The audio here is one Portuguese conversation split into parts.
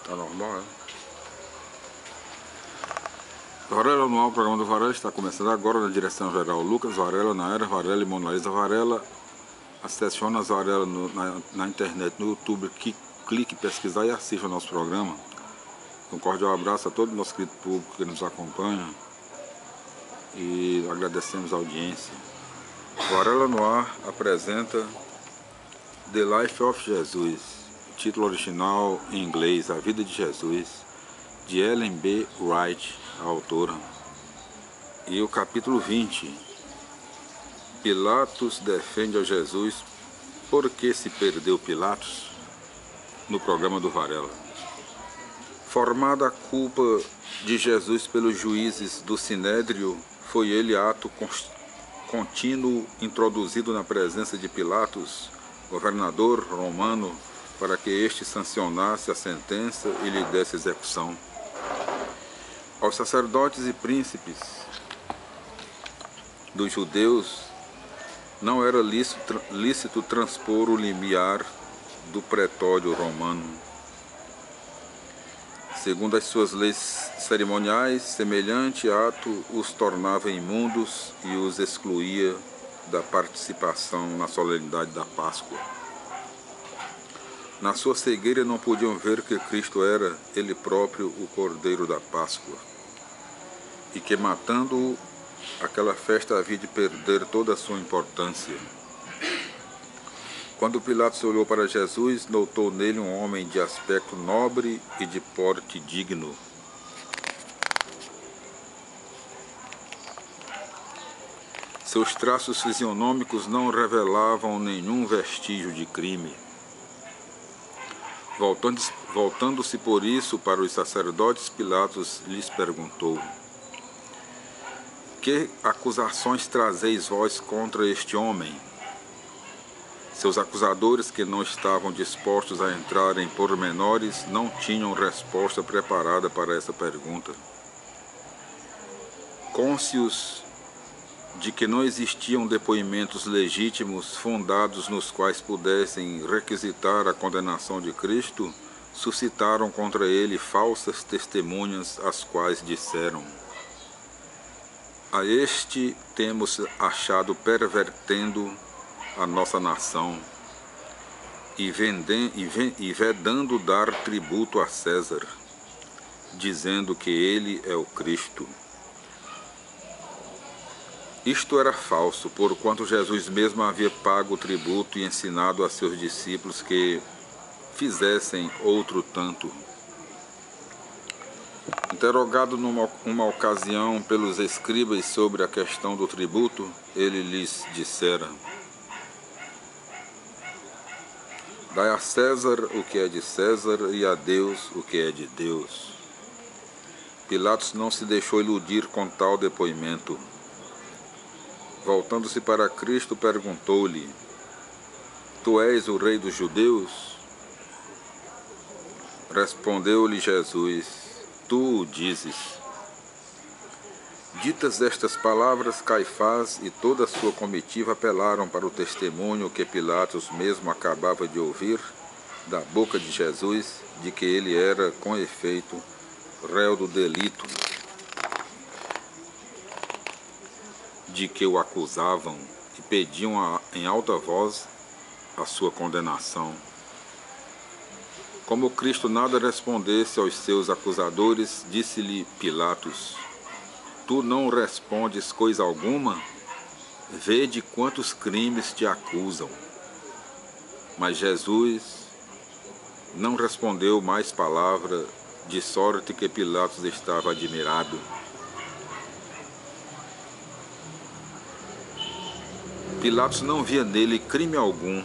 Tá normal, é? Varela no ar, o programa do Varela está começando agora na direção-geral Lucas Varela, na era Varela e Mona Lisa Varela. Acesse Jonas Varela na internet, no YouTube, clique, pesquisar e assista ao nosso programa. Um cordial abraço a todo o nosso querido público que nos acompanha e agradecemos a audiência. Varela no ar apresenta The Life of Jesus, título original em inglês, A Vida de Jesus, de Ellen B. White, a autora. E o capítulo 20, Pilatos defende a Jesus. Por que se perdeu Pilatos? No programa do Varela. Formada a culpa de Jesus pelos juízes do Sinédrio, foi ele ato contínuo introduzido na presença de Pilatos, governador romano, para que este sancionasse a sentença e lhe desse execução. Aos sacerdotes e príncipes dos judeus não era lícito transpor o limiar do pretório romano. Segundo as suas leis cerimoniais, semelhante ato os tornava imundos e os excluía da participação na solenidade da Páscoa. Na sua cegueira não podiam ver que Cristo era, ele próprio, o Cordeiro da Páscoa, e que matando-o, aquela festa havia de perder toda a sua importância. Quando Pilatos olhou para Jesus, notou nele um homem de aspecto nobre e de porte digno. Seus traços fisionômicos não revelavam nenhum vestígio de crime. Voltando-se por isso para os sacerdotes, Pilatos lhes perguntou: que acusações trazeis vós contra este homem? Seus acusadores, que não estavam dispostos a entrar em pormenores, não tinham resposta preparada para essa pergunta. Cônscios de que não existiam depoimentos legítimos fundados nos quais pudessem requisitar a condenação de Cristo, suscitaram contra ele falsas testemunhas, as quais disseram: a este temos achado pervertendo a nossa nação e vedando dar tributo a César, dizendo que ele é o Cristo. Isto era falso, porquanto Jesus mesmo havia pago o tributo e ensinado a seus discípulos que fizessem outro tanto. Interrogado numa ocasião pelos escribas sobre a questão do tributo, ele lhes dissera: dai a César o que é de César e a Deus o que é de Deus. Pilatos não se deixou iludir com tal depoimento. Voltando-se para Cristo, perguntou-lhe: tu és o rei dos judeus? Respondeu-lhe Jesus: tu o dizes. Ditas estas palavras, Caifás e toda a sua comitiva apelaram para o testemunho que Pilatos mesmo acabava de ouvir da boca de Jesus, de que ele era, com efeito, réu do delito de que o acusavam, e pediam em alta voz a sua condenação. Como Cristo nada respondesse aos seus acusadores, disse-lhe Pilatos: tu não respondes coisa alguma? Vede quantos crimes te acusam. Mas Jesus não respondeu mais palavra, de sorte que Pilatos estava admirado. Pilatos não via nele crime algum,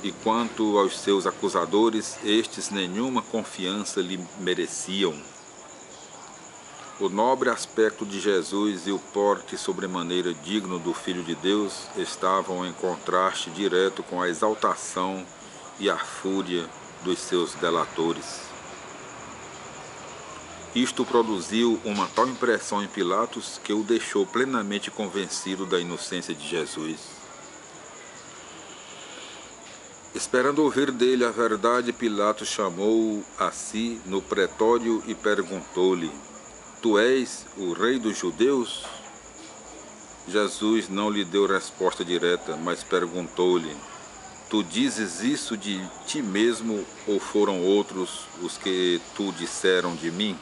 e quanto aos seus acusadores, estes nenhuma confiança lhe mereciam. O nobre aspecto de Jesus e o porte sobremaneira digno do Filho de Deus estavam em contraste direto com a exaltação e a fúria dos seus delatores. Isto produziu uma tal impressão em Pilatos que o deixou plenamente convencido da inocência de Jesus. Esperando ouvir dele a verdade, Pilatos chamou-o a si no pretório e perguntou-lhe: Tu és o rei dos judeus? Jesus não lhe deu resposta direta, mas perguntou-lhe: Tu dizes isso de ti mesmo ou foram outros os que tu disseram de mim?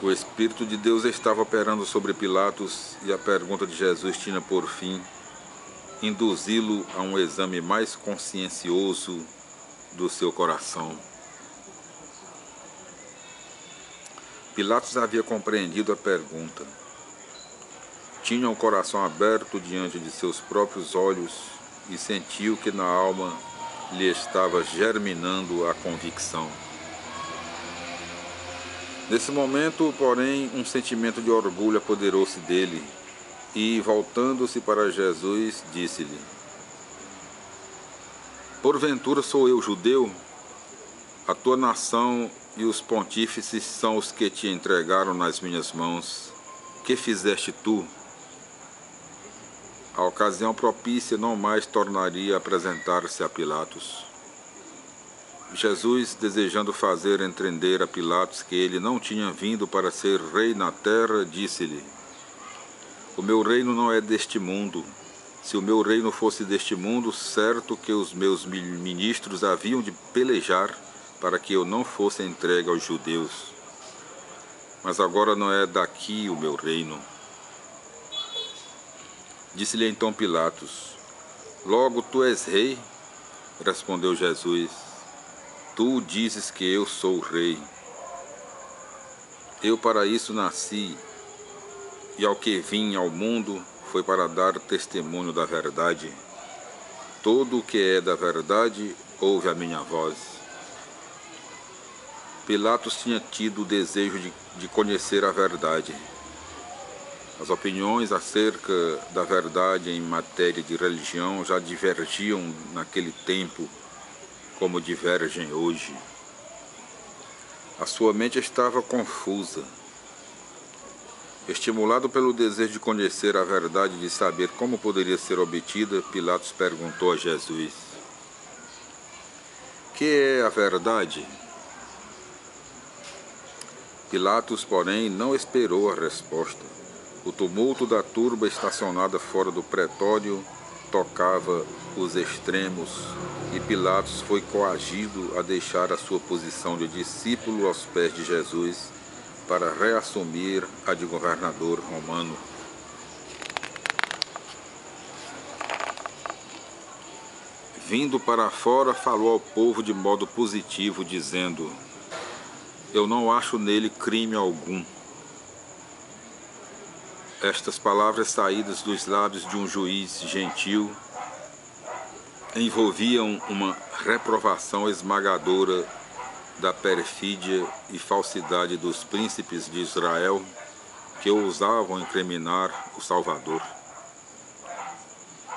O Espírito de Deus estava operando sobre Pilatos e a pergunta de Jesus tinha por fim induzi-lo a um exame mais consciencioso do seu coração. Pilatos havia compreendido a pergunta. Tinha o coração aberto diante de seus próprios olhos e sentiu que na alma lhe estava germinando a convicção. Nesse momento, porém, um sentimento de orgulho apoderou-se dele e, voltando-se para Jesus, disse-lhe: Porventura sou eu judeu? A tua nação e os pontífices são os que te entregaram nas minhas mãos. Que fizeste tu? A ocasião propícia não mais tornaria a apresentar-se a Pilatos. Jesus, desejando fazer entender a Pilatos que ele não tinha vindo para ser rei na terra, disse-lhe: O meu reino não é deste mundo. Se o meu reino fosse deste mundo, certo que os meus ministros haviam de pelejar para que eu não fosse entregue aos judeus. Mas agora não é daqui o meu reino. Disse-lhe então Pilatos: Logo tu és rei? Respondeu Jesus: Tu dizes que eu sou o rei. Eu para isso nasci, e ao que vim ao mundo foi para dar testemunho da verdade. Todo o que é da verdade ouve a minha voz. Pilatos tinha tido o desejo de conhecer a verdade. As opiniões acerca da verdade em matéria de religião já divergiam naquele tempo, como divergem hoje. A sua mente estava confusa. Estimulado pelo desejo de conhecer a verdade e de saber como poderia ser obtida, Pilatos perguntou a Jesus: Que é a verdade? Pilatos, porém, não esperou a resposta. O tumulto da turba estacionada fora do pretório tocava os extremos e Pilatos foi coagido a deixar a sua posição de discípulo aos pés de Jesus para reassumir a de governador romano. Vindo para fora, falou ao povo de modo positivo, dizendo: Eu não acho nele crime algum. Estas palavras saídas dos lábios de um juiz gentil envolviam uma reprovação esmagadora da perfídia e falsidade dos príncipes de Israel que ousavam incriminar o Salvador.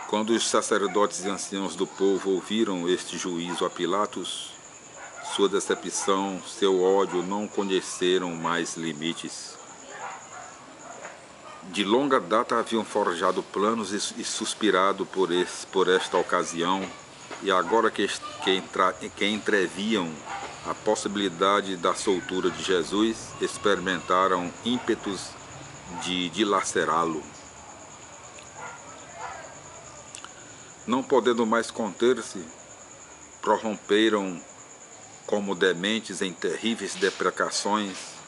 Quando os sacerdotes e anciãos do povo ouviram este juízo a Pilatos, sua decepção, seu ódio não conheceram mais limites. De longa data haviam forjado planos e suspirado por esta ocasião, e agora que entreviam a possibilidade da soltura de Jesus, experimentaram ímpetos de dilacerá-lo. Não podendo mais conter-se, prorromperam como dementes em terríveis deprecações,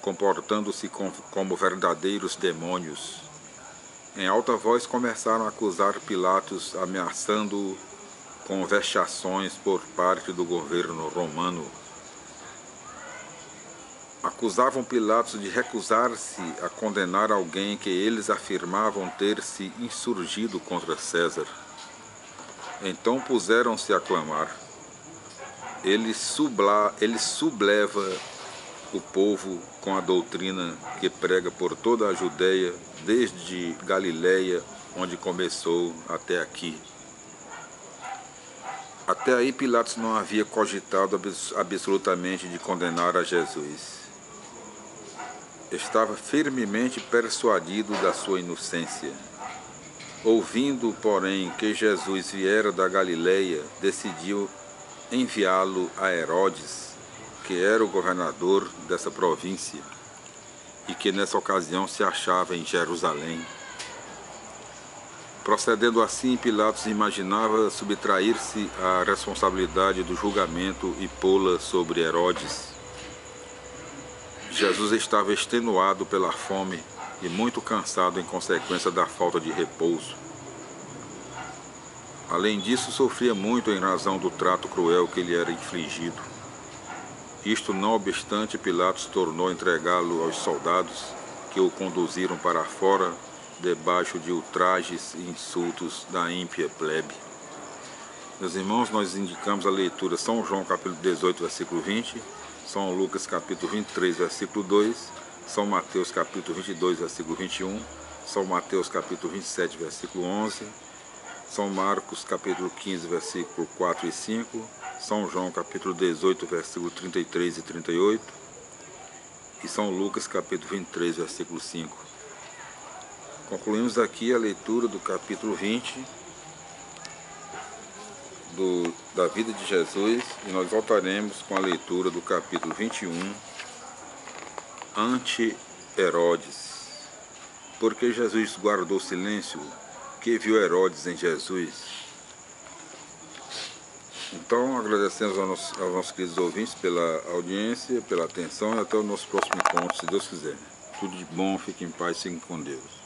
comportando-se como verdadeiros demônios. Em alta voz começaram a acusar Pilatos, ameaçando-o com vexações por parte do governo romano. Acusavam Pilatos de recusar-se a condenar alguém que eles afirmavam ter se insurgido contra César. Então puseram-se a clamar: Ele subleva o povo com a doutrina que prega por toda a Judeia, desde Galiléia, onde começou, até aqui. Até aí Pilatos não havia cogitado absolutamente de condenar a Jesus. Estava firmemente persuadido da sua inocência. Ouvindo, porém, que Jesus viera da Galileia, decidiu enviá-lo a Herodes, que era o governador dessa província, e que nessa ocasião se achava em Jerusalém. Procedendo assim, Pilatos imaginava subtrair-se à responsabilidade do julgamento e pô-la sobre Herodes. Jesus estava extenuado pela fome e muito cansado em consequência da falta de repouso. Além disso, sofria muito em razão do trato cruel que lhe era infligido. Isto não obstante, Pilatos tornou entregá-lo aos soldados, que o conduziram para fora, debaixo de ultrajes e insultos da ímpia plebe. Meus irmãos, nós indicamos a leitura São João capítulo 18, versículo 20, São Lucas capítulo 23, versículo 2, São Mateus capítulo 22, versículo 21, São Mateus capítulo 27, versículo 11, São Marcos capítulo 15, versículo 4 e 5, São João capítulo 18, versículo 33 e 38, e São Lucas capítulo 23, versículo 5. Concluímos aqui a leitura do capítulo 20 da vida de Jesus, e nós voltaremos com a leitura do capítulo 21, ante Herodes. Porque Jesus guardou silêncio, que viu Herodes em Jesus? Então, agradecemos aos nossos queridos ouvintes pela audiência, pela atenção, e até o nosso próximo encontro, se Deus quiser. Tudo de bom, fiquem em paz, fiquem com Deus.